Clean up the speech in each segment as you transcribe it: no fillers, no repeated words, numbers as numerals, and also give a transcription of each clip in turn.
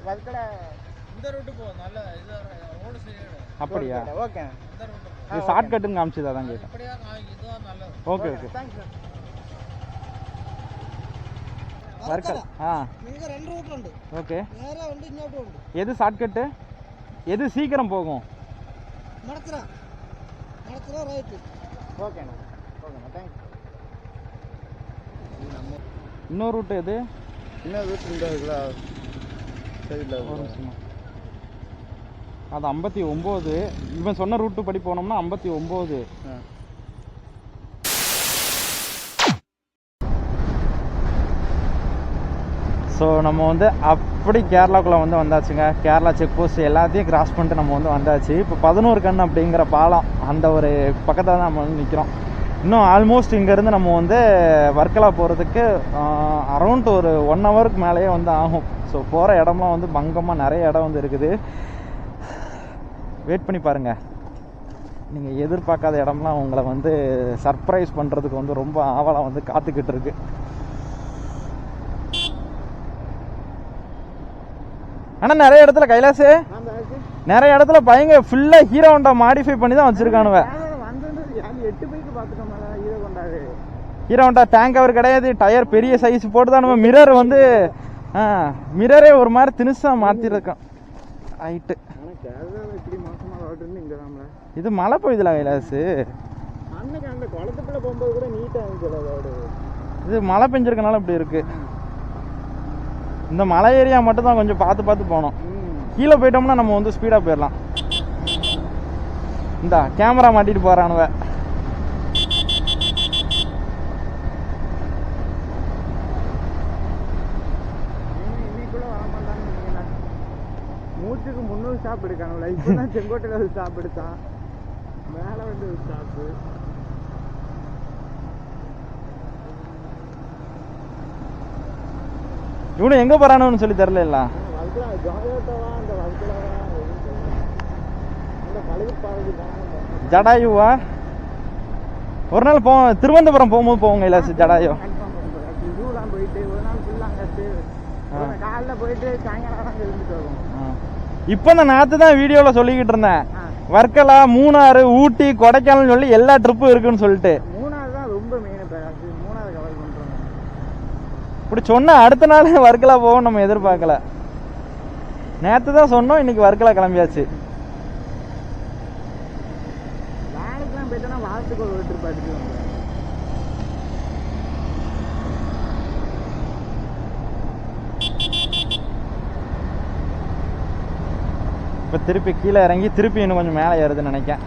வர்க்கலா இந்த ரூட் போ நல்ல இது ரோட் சரியான. அப்படியா? ஓகே. இந்த ரூட். இது ஷார்ட் கட்னு காமிச்சது அதான் கேட்டேன். அப்படியே இதுதான் நல்லது. Okay okay. Thanks sir. Varkala. இங்க ரெண்டு ரூட் உண்டு. ஓகே. நேரா வந்து இன்னொரு உண்டு. எது ஷார்ட் கட்? எது சீக்கிரம் போகும்? மடத்துறா ரைட். ஓகேண்ணா. ஓகேண்ணா தேங்க்ஸ். இன்னொரு ரூட் எது? இன்னொரு ரூட் இந்த இருக்குல்ல சரியில்லை. அது 59. இவன் சொன்ன ரூட்டு படி போனோம்னா 59. ஸோ நம்ம வந்து அப்படி கேரளாக்குள்ளே வந்து வந்தாச்சுங்க. கேரளா செக் போஸ்ட் எல்லாத்தையும் கிராஸ் பண்ணிட்டு நம்ம வந்து வந்தாச்சு. இப்போ 11 கண் அப்படிங்கிற பாலம் அந்த ஒரு பக்கத்தில் தான் நம்ம வந்து நிற்கிறோம். இன்னும் ஆல்மோஸ்ட் இங்கேருந்து நம்ம வந்து வர்க்கலா போகிறதுக்கு அரௌண்ட் ஒரு 1 ஹவருக்கு மேலேயே வந்து ஆகும். ஸோ போகிற இடம்லாம் வந்து பங்கமாக நிறைய இடம் வந்து இருக்குது. வெயிட் பண்ணி பாருங்கள். நீங்கள் எதிர்பார்க்காத இடம்லாம் உங்களை வந்து சர்ப்ரைஸ் பண்ணுறதுக்கு வந்து ரொம்ப ஆவலாக வந்து காத்துக்கிட்டு இருக்கு. ஆனால் நிறைய இடத்துல கைலாசு நிறைய இடத்துல பையங்க ஃபுல்லாக ஹீரோ ஹோண்டா மாடிஃபை பண்ணி தான் வச்சுருக்கானுவ. ஹீரோ ஹோண்டா டேங்க் அவர் கிடையாது, டயர் பெரிய சைஸ் போட்டு தான். நம்ம மிரர் வந்து மிரரே ஒரு மாதிரி தினுசாக மாற்றிருக்கோம். ஹைட்டு இது மழை பெய்யுதுல கைலாசு. இது மழை பெஞ்சிருக்கனால இப்படி இருக்கு. இந்த மலை ஏரியா மட்டும் தான் கொஞ்சம் பார்த்து பார்த்து போனோம். கீழே போயிட்டோம்னா நம்ம வந்து ஸ்பீடாக போயிடலாம். இந்த கேமரா மாட்டிட்டு போகிறானுவ. மூச்சுக்கு 300 ஸ்டாப் எடுக்கானுல. இப்போ தான் செங்கோட்டையில் ஒரு ஸ்டாப் எடுத்தான். மேலே வந்து ஒரு ஸ்டாப்பு. இவனு எங்கே போகிறானுன்னு சொல்லி தெரில. ஜடாயுவா ஒரு நாள் போ திருவனந்தபுரம் போகும்போது போவோங்க. இல்லை ஜடாயு போயிட்டு ஒரு நாள் ஃபுல்லாக காலைல போயிட்டு சாயங்காலம் இருந்துட்டு வருவோம். இப்போ இந்த நேற்று தான் வீடியோவில் சொல்லிக்கிட்டு இருந்தேன். வர்க்கலா, மூணாறு, ஊட்டி, கொடைக்கானல் சொல்லி எல்லா ட்ரிப்பும் இருக்குன்னு சொல்லிட்டு. மூணாறு தான் ரொம்ப மெயின். மூணாறு கவர் பண்ணுறோம். இப்படி சொன்ன அடுத்த நாள் வர்க்கலா போவோம் நம்ம எதிர்பார்க்கல. நேற்று தான் சொன்னோம், இன்னைக்கு வர்க்கலா கிளம்பியாச்சு. வேலைக்கெல்லாம் போயிட்டோன்னா வாரத்துக்கு ஒரு ட்ரிப் அடிச்சு. இப்போ திருப்பி கீழே இறங்கி திருப்பி இன்னும் கொஞ்சம் மேலே ஏறுதுன்னு நினைக்கிறேன்.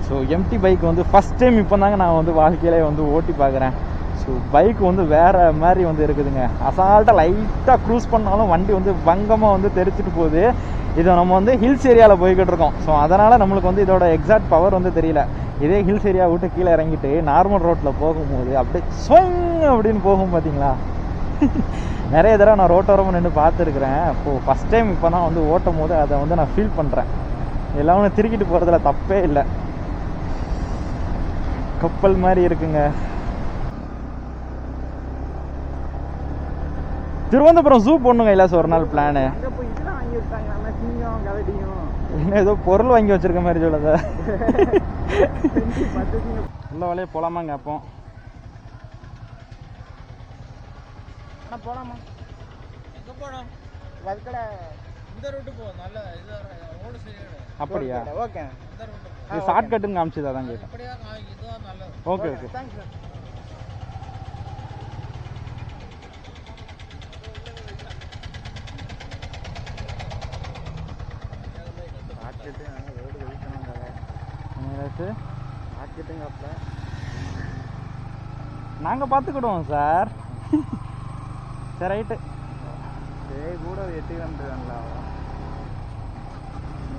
ஸோ எம்டி பைக் வந்து ஃபஸ்ட் டைம் இப்போ தாங்க நான் வந்து வாழ்க்கையிலே வந்து ஓட்டி பார்க்குறேன். ஸோ பைக் வந்து வேறு மாதிரி வந்து இருக்குதுங்க. அசால்ட்டாக லைட்டாக க்ரூஸ் பண்ணாலும் வண்டி வந்து பங்கமாக வந்து தெரிச்சிட்டு போகுது. இதை நம்ம வந்து ஹில்ஸ் ஏரியாவில் போய்கிட்டு இருக்கோம். ஸோ அதனால் நம்மளுக்கு வந்து இதோட எக்ஸாக்ட் பவர் வந்து தெரியல. இதே ஹில்ஸ் ஏரியா விட்டு கீழே இறங்கிட்டு நார்மல் ரோட்டில் போகும்போது அப்படியே ஸ்வங் அப்படின்னு போகும் பார்த்தீங்களா. நிறைய தடவை நான் ரோட்டோரமாக நின்று பார்த்துருக்குறேன். இப்போது ஃபஸ்ட் டைம் இப்போ தான் வந்து ஓட்டும் போது அதை வந்து நான் ஃபீல் பண்ணுறேன். எல்லாம் ஒன்று திருக்கிட்டு போகிறதுல தப்பே இல்லை. கப்பல் மாதிரி இருக்குங்க. திருவனந்தபுரம் ஜூ போடணுங்க. இல்லை ஒரு நாள் பிளானு. என்ன ஏதோ பொருள் வாங்கி வச்சிருக்க மாதிரி சொல்லுத. உள்ள வேலையை போகலாமாங்க? அப்போ போலாமா? எங்க போறோம்? வர்க்கலா இந்த ரூட் போ. நல்ல இது ரோட் சரியான. அப்படியா? ஓகே. இந்த ரூட். இது ஷார்ட் கட்னு காமிச்சது அதான் கேட்டேன். அப்படியே இதுதான் நல்லது. Okay okay. Thanks sir. ஆட்கிட்டு ரோடு வெளிக்கணும்ங்க. என்னது? ஆட்கிட்டுங்க அப்ப நாங்கள் பார்த்துக்கிடுவோம் சார். சரி ரைட்டு. கூட 8 வந்துடுவாங்களா?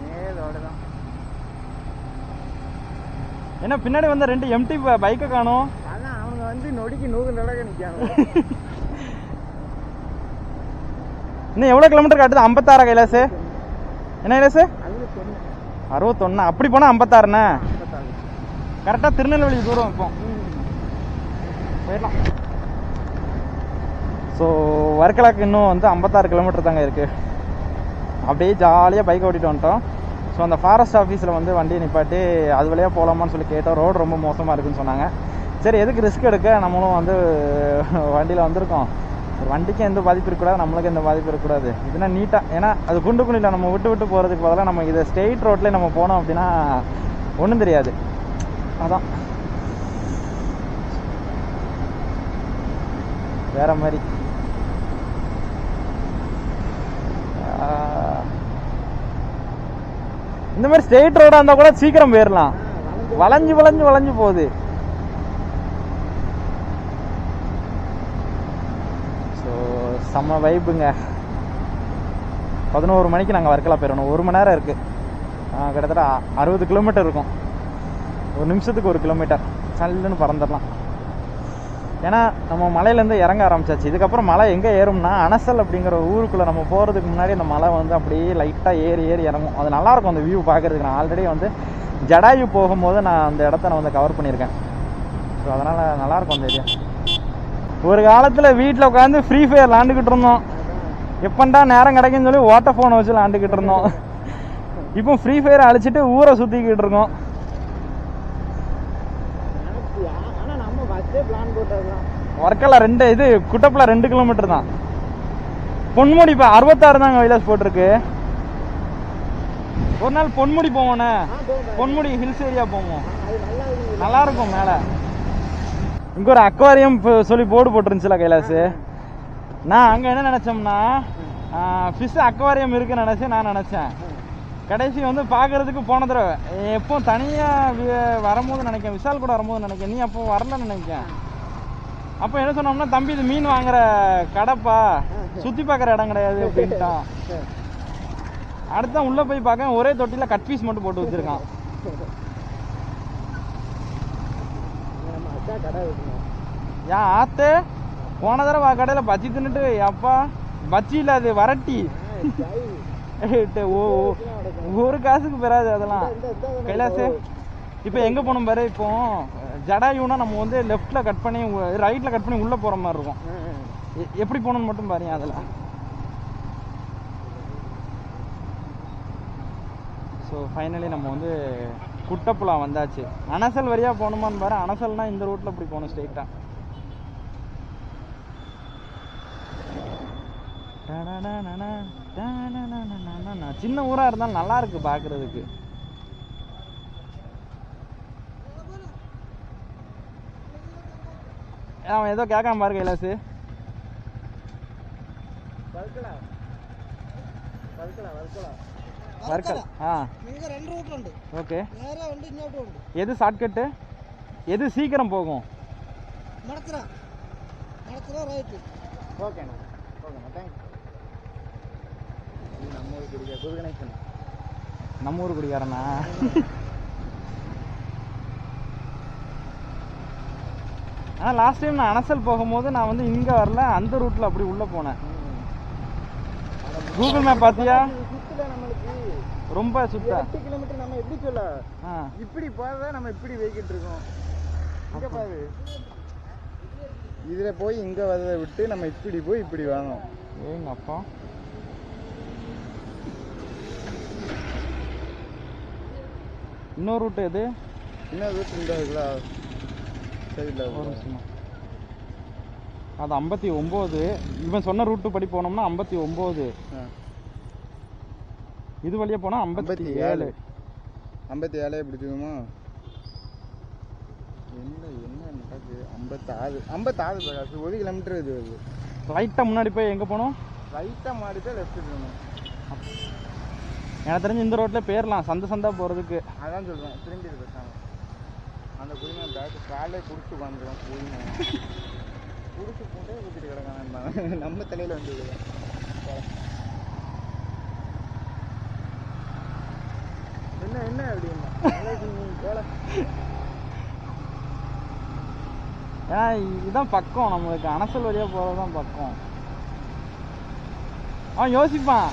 நேரோட தான். என்ன பின்னாடி வந்த 2 எம்டி பைக்கை காணும். அதான் அவங்க வந்து நொடிக்கு 100 நடக்க நிற்காங்க. இன்னும் எவ்வளோ கிலோமீட்டர் காட்டுது? 56 கைலாசு. என்ன கைலாசு? 61. அப்படி போனால் 56ண்ணா. கரெக்டாக திருநெல்வேலி தூரம் இப்போ போயிடலாம். ஸோ வர்க்கலாக்கு இன்னும் வந்து 56 கிலோமீட்டர் தாங்க இருக்குது. அப்படியே ஜாலியாக பைக் ஓட்டிட்டு வந்துட்டோம். ஸோ அந்த ஃபாரஸ்ட் ஆஃபீஸில் வந்து வண்டியை நிப்பாட்டி அது வழியாக போகலாமான்னு சொல்லி கேட்டோம். ரோடு ரொம்ப மோசமாக இருக்குதுன்னு சொன்னாங்க. சரி எதுக்கு ரிஸ்க் எடுக்க, நம்மளும் வந்து வண்டியில் வந்திருக்கோம். ஒரு வண்டிக்கு எந்த பாதிப்பு இருக்கக்கூடாது, நம்மளுக்கு எந்த பாதிப்பு இருக்கக்கூடாது. இதுனா நீட்டாக, ஏன்னா அது குண்டு குண்டியில் நம்ம விட்டு போகிறதுக்கு பதிலாக நம்ம இதை ஸ்ட்ரெயிட் ரோட்லேயே நம்ம போனோம் அப்படின்னா ஒன்றும் தெரியாது. அதான் வேற மாதிரி. இந்த மாதிரி ஸ்ட்ரெயிட் ரோடாக இருந்தால் கூட சீக்கிரம் போயிடலாம். வளைஞ்சு போகுது. ஸோ செம்ம வைப்புங்க. 11 மணிக்கு நாங்கள் வர்க்கலா போயிடணும். 1 மணி நேரம் இருக்குது. கிட்டத்தட்ட 60 கிலோமீட்டர் இருக்கும். 1 நிமிஷத்துக்கு 1 கிலோமீட்டர் சல்லுன்னு பறந்துடலாம். ஏன்னா நம்ம மலையிலேருந்து இறங்க ஆரம்பிச்சாச்சு. இதுக்கப்புறம் மலை எங்கே ஏறும்னா அனசல் அப்படிங்கிற ஊருக்குள்ளே நம்ம போகிறதுக்கு முன்னாடி அந்த மலை வந்து அப்படியே லைட்டாக ஏறி இறங்கும். அது நல்லாயிருக்கும் அந்த வியூ பார்க்குறதுக்கு. நான் ஆல்ரெடி வந்து ஜடாயு போகும்போது நான் அந்த இடத்த நான் வந்து கவர் பண்ணியிருக்கேன். ஸோ அதனால் நல்லாயிருக்கும் அந்த ஏரியா. ஒரு காலத்தில் வீட்டில் உட்காந்து ஃப்ரீ ஃபயர் விளாண்டுக்கிட்டு இருந்தோம். எப்பண்டா நேரம் கிடைக்குன்னு சொல்லி ஓட்ட ஃபோனை வச்சு விளாண்டுக்கிட்டு இருந்தோம். இப்போ ஃப்ரீ ஃபயரை அழிச்சிட்டு ஊரை சுற்றிக்கிட்டு இருக்கோம். வர்க்கலா 2 இது குட்டப்பலா 2 கிலோமீட்டர் தான். பொன்முடி இப்போ 66 தாங்க வைலாஸ் போட்டிருக்கு. ஒரு நாள் பொன்முடி போவோண்ணே. பொன்முடி ஹில்ஸ் ஏரியா போவோம், நல்லா இருக்கும். மேலே இங்கே ஒரு அக்வாரியம் சொல்லி போர்டு போட்டுருந்துச்சுல கைலாஸ். நான் அங்கே என்ன நினச்சோம்னா ஃபிஷ் அக்வாரியம் இருக்குன்னு நான் நினச்சேன். கடைசி வந்து பார்க்கறதுக்கு போன தடவை எப்போ தனியாக வரும்போது நினைக்கிறேன், விஷால் கூட வரும்போது நினைக்கிறேன், நீ அப்போ வரலன்னு நினைக்கிறேன். அப்போ என்ன சொன்னோம்னா, தம்பி இது மீன் வாங்குற கடைப்பா, சுற்றி பார்க்குற இடம் கிடையாது அப்படின்ட்டான். அடுத்தான் உள்ளே போய் பார்க்க ஒரே தொட்டியில் கட் பீஸ் மட்டும் போட்டு வச்சுருக்கான். ஏன் ஆத்து போன தடவை கடையில் பச்சி தின்னுட்டு, அப்பா பச்சி இல்லை அது வரட்டி, ஒரு காசுக்கு பெறாது அதெல்லாம். கைலாசு இப்போ எங்கே போகணும் பாரு. இப்போ ஜடாயுனா நம்ம வந்து லெஃப்டில் கட் பண்ணி ரைட்டில் கட் பண்ணி உள்ளே போகிற மாதிரி இருக்கும். எப்படி போகணுன்னு மட்டும் பாருங்க அதில். ஸோ ஃபைனலி நம்ம வந்து குட்டப்புலா வந்தாச்சு. அனசல் வழியாக போகணுமான்னு பாரு. அனசல்னால் இந்த ரூட்டில் இப்படி போகணும் ஸ்ட்ரெயிட்டாக. சின்ன ஊராக இருந்தாலும் நல்லா இருக்கு பார்க்கறதுக்கு. அவன் ஏதோ கேட்காம பாரு கைலாசு. வர்க்கலா இங்க 2 ரூட் உண்டு. ஓகே, நேரா வந்து இங்கோட்டு உண்டு. எது ஷார்ட்கட், எது சீக்கிரம் போகும்? மடத்துறா ரைட். ஓகேண்ணா, ஓகேண்ணா, தேங்க்ஸ். நம்ம ஊர் குடிக்கார புது கனெக்ஷன். நம்ம ஊர் குடிக்காரண்ணா. ஆனால் லாஸ்ட் டைம் நான் அனசல் போகும்போது நான் வந்து இங்கே வரல, அந்த ரூட்டில் அப்படி உள்ளே போனேன். கூகுள் மேப் பார்த்தியா? சுற்றுல நம்மளுக்கு ரொம்ப சுத்தா 8 கிலோமீட்டர். நம்ம எப்படி சொல்ல, இப்படி போகிறத நம்ம இப்படி வைக்கிட்டு இருக்கோம். இங்கே பாரு, இதில் போய் இங்கே வரதை விட்டு நம்ம இப்படி போய் இப்படி வாங்கணும். ஏங்க அப்பா, இன்னொரு ரூட் எது? இன்னொரு ரூட் இந்த இருக்குல்ல சைடில். ஒரு நிமிஷமா, அது 59. இவன் சொன்ன ரூட்டு படி போனோம்னா 59. இது வழியாக போனால் 57. 57 பிடிச்சிக்குமா? என்ன நடக்குது? 56 1 கிலோமீட்டர் இது வருது. ரைட்டாக முன்னாடி போய் எங்கே போகணும்? ரைட்டாக மாடி தான் லெஃப்ட் போகணும். எனக்கு தெரிஞ்சு இந்த ரோட்டில் போயிடலாம், சந்தா போகிறதுக்கு. அதான் சொல்கிறேன், திரும்பி பேசாமல் அந்த குடிமை பேக்கு காலே குடிச்சு வந்துடும். குடிமை குடிச்சு போட்டே ஊற்றிட்டு கிடக்காங்க. நம்ம தலையில் வந்து என்ன அப்படின்னா போல. ஏன்னா இதுதான் பக்கம், நம்மளுக்கு அனசல் வழியாக போகிறது தான் பக்கம். அவன் யோசிப்பான்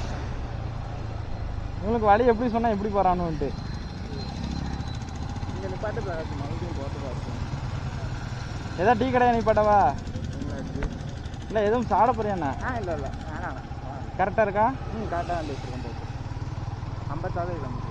இவங்களுக்கு வழி எப்படி சொன்னால் எப்படி போகிறானுன்ட்டு. இங்கே நிப்பாட்டு மறுபடியும் போட்டு பார்த்து ஏதா டீ கடையா நிப்பாட்டவா? இல்லை எதுவும் சாப்பிட போறியாண்ணா? இல்லை வேணாம். கரெக்டாக இருக்கா? கரெக்டாக வந்து வச்சுருக்கேன் போட்டு 50 கிலோமீட்டர்.